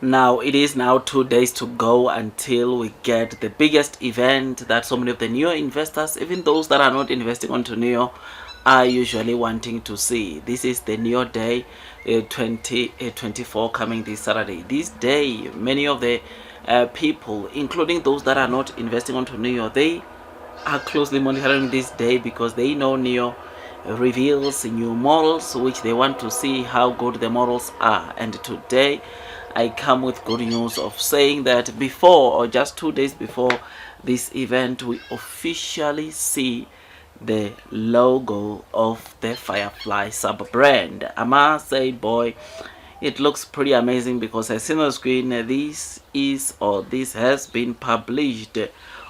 Now it is now 2 days to go until we get the biggest event that so many of the Nio investors, even those that are not investing onto Nio, are usually wanting to see. This is the Nio Day 2024 coming this Saturday. This day, many of the people, including those that are not investing onto Nio, they are closely monitoring this day because they know Nio reveals new models which they want to see how good the models are. And today I come with good news of saying that before, or just 2 days before this event, we officially see the logo of the Firefly sub brand. I must say, boy, it looks pretty amazing because I see on the screen this has been published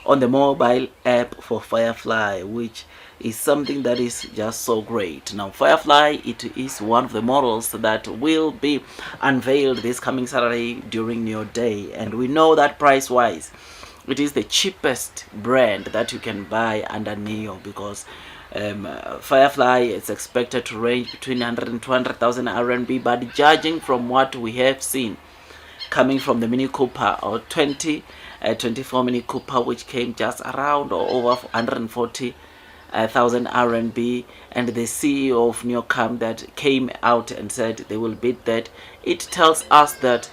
on the mobile app for Firefly, which is something that is just so great. Now Firefly, it is one of the models that will be unveiled this coming Saturday during Nio Day, and we know that price wise it is the cheapest brand that you can buy under Nio because Firefly is expected to range between 100 and 200,000 RMB, but judging from what we have seen coming from the Mini Cooper or 2024 Mini Cooper, which came just around or over 140,000 RMB, and the CEO of Neocam that came out and said they will beat that, it tells us that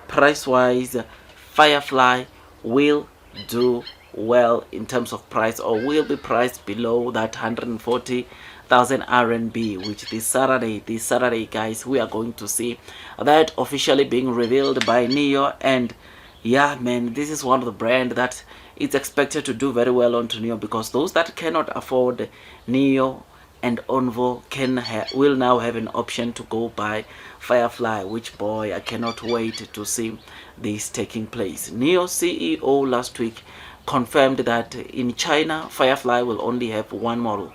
price wise Firefly will do well in terms of price, or will be priced below that 140,000 RMB, which this Saturday guys, we are going to see that officially being revealed by Nio. And yeah man, this is one of the brand that it's expected to do very well onto Nio, because those that cannot afford Nio and Onvo will now have an option to go buy Firefly, which boy, I cannot wait to see this taking place. Nio CEO last week confirmed that in China Firefly will only have one model,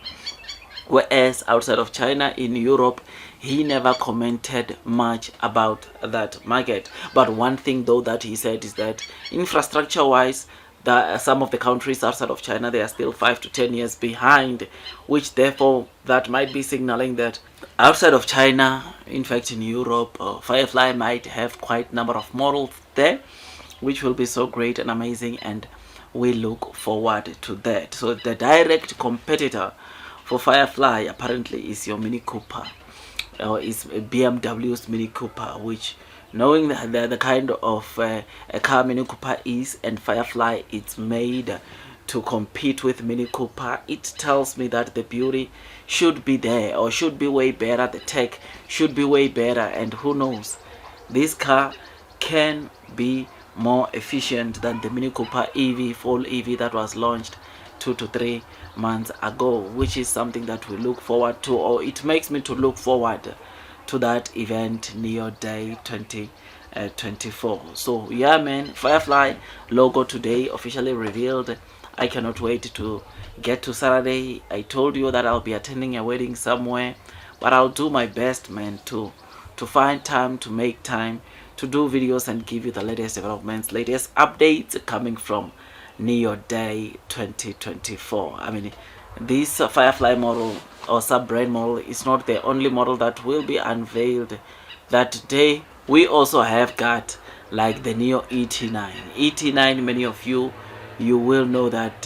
whereas outside of China, in Europe, he never commented much about that market. But one thing though that he said is that infrastructure wise, some of the countries outside of China, they are still 5 to 10 years behind, which therefore that might be signaling that outside of China, in fact in Europe, Firefly might have quite a number of models there, which will be so great and amazing, and we look forward to that. So the direct competitor for Firefly apparently is your Mini Cooper, or is BMW's Mini Cooper, which, knowing that the kind of a car Mini Cooper is, and Firefly it's made to compete with Mini Cooper, it tells me that the beauty should be there, or should be way better, the tech should be way better, and who knows, this car can be more efficient than the Mini Cooper EV, full EV that was launched 2 to 3 months ago, which is something that we look forward to, or it makes me to look forward to that event, Nio Day 2024. So yeah man, Firefly logo today officially revealed. I cannot wait to get to Saturday. I told you that I'll be attending a wedding somewhere, but I'll do my best man to find time, to make time to do videos and give you the latest developments, latest updates coming from Nio Day 2024. I mean, this Firefly model or sub-brand model is not the only model that will be unveiled that day. We also have got like the Nio ET9. Many of you will know that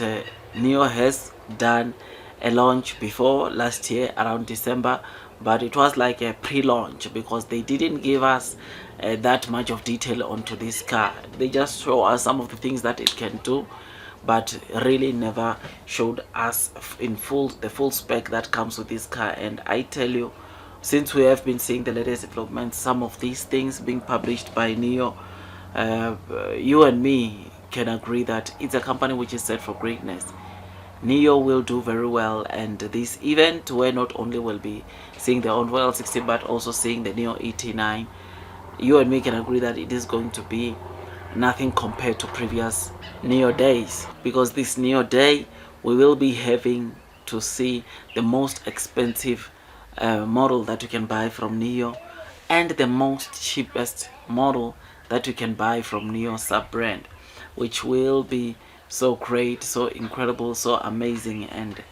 Nio has done a launch before last year around December, but it was like a pre-launch because they didn't give us that much of detail onto this car. They just show us some of the things that it can do, but really never showed us in full the full spec that comes with this car. And I tell you, since we have been seeing the latest developments, some of these things being published by Nio, you and me can agree that it's a company which is set for greatness. Nio will do very well, and this event where not only will be seeing the Onvo L60 but also seeing the Nio ET9, you and me can agree that it is going to be nothing compared to previous Nio days, because this Nio Day we will be having to see the most expensive model that you can buy from Nio, and the most cheapest model that you can buy from Nio sub brand, which will be so great, so incredible, so amazing. And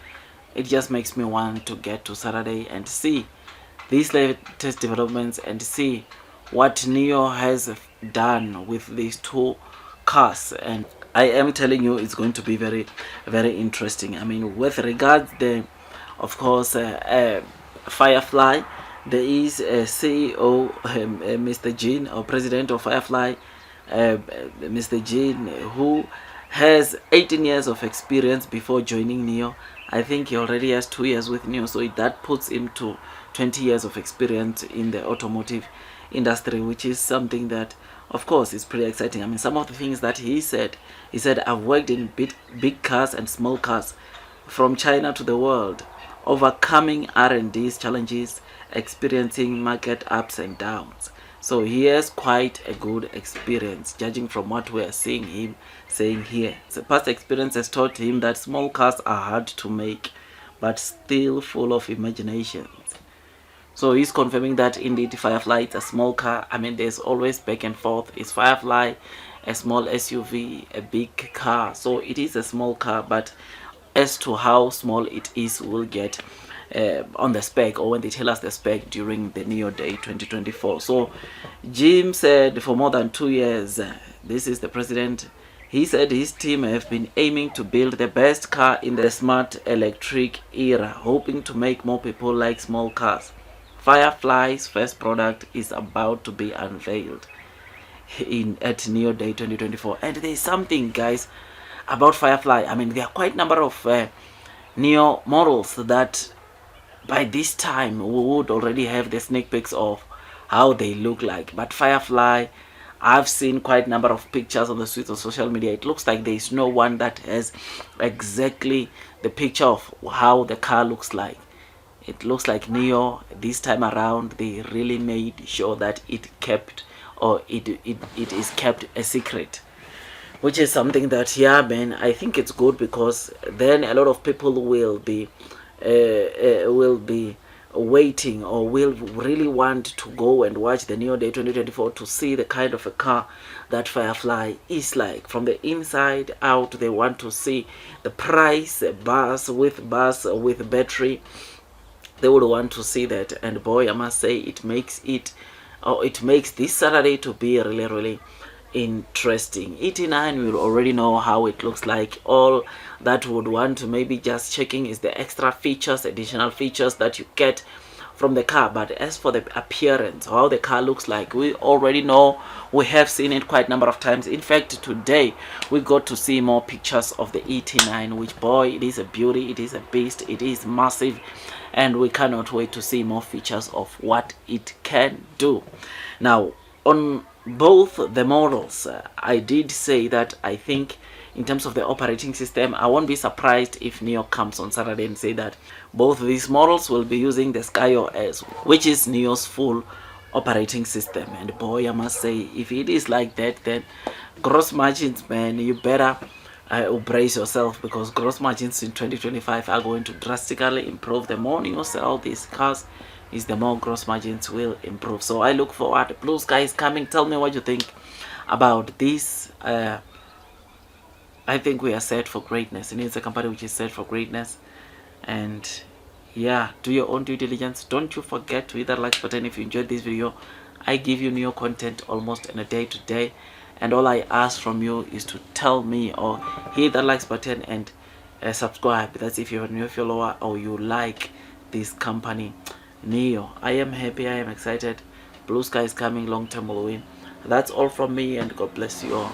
it just makes me want to get to Saturday and see these latest developments and see what Nio has done with these two cars, and I am telling you it's going to be very very interesting. I mean, with regards the, of course, Firefly, there is a CEO, Mr. Jean, or president of Firefly, Mr. Jean, who has 18 years of experience before joining Nio. I think he already has 2 years with Nio, so that puts him to 20 years of experience in the automotive industry, which is something that, of course, is pretty exciting. I mean, some of the things that he said, I've worked in big cars and small cars from China to the world, overcoming R&D's challenges, experiencing market ups and downs. So he has quite a good experience, judging from what we are seeing him saying here. So past experience has taught him that small cars are hard to make, but still full of imaginations. So he's confirming that indeed Firefly is a small car. I mean, there's always back and forth. Is Firefly a small SUV, a big car? So it is a small car, but as to how small it is, we'll get on the spec, or when they tell us the spec during the Nio Day 2024. So Jim said for more than 2 years, this is the president, he said his team have been aiming to build the best car in the smart electric era, hoping to make more people like small cars. Firefly's first product is about to be unveiled at Nio Day 2024. And there's something, guys, about Firefly. I mean, there are quite a number of Nio models that by this time we would already have the sneak peeks of how they look like. But Firefly, I've seen quite a number of pictures on the streets of social media. It looks like there is no one that has exactly the picture of how the car looks like. It looks like Nio this time around, they really made sure that it is kept a secret, which is something that, yeah, man, I think it's good, because then a lot of people will be waiting, or will really want to go and watch the Nio Day 2024 to see the kind of a car that Firefly is like from the inside out. They want to see the price, bus with battery. They would want to see that, and boy, I must say, it makes this Saturday to be really really interesting. ET9, we already know how it looks like. All that would want to maybe just checking is the extra features, additional features that you get from the car. But as for the appearance, how the car looks like, we already know. We have seen it quite a number of times. In fact, today we got to see more pictures of the ET9, which, boy, it is a beauty, it is a beast, it is massive, and we cannot wait to see more features of what it can do. Now, on both the models, I did say that I think in terms of the operating system, I won't be surprised if Nio comes on Saturday and say that both these models will be using the SkyOS, which is Nio's full operating system. And boy, I must say, if it is like that, then gross margins, man, you better brace yourself, because gross margins in 2025 are going to drastically improve. The more you sell these cars, is the more gross margins will improve. So I look forward. Blue Sky is coming. Tell me what you think about this. I think we are set for greatness, and it's a company which is set for greatness. And yeah, do your own due diligence. Don't you forget to hit that like button if you enjoyed this video. I give you new content almost on a day to day, and all I ask from you is to tell me, or hit that like button and subscribe. That's if you're a new follower or you like this company Nio. I am happy, I am excited. Blue Sky is coming, long term will win. That's all from me, and God bless you all.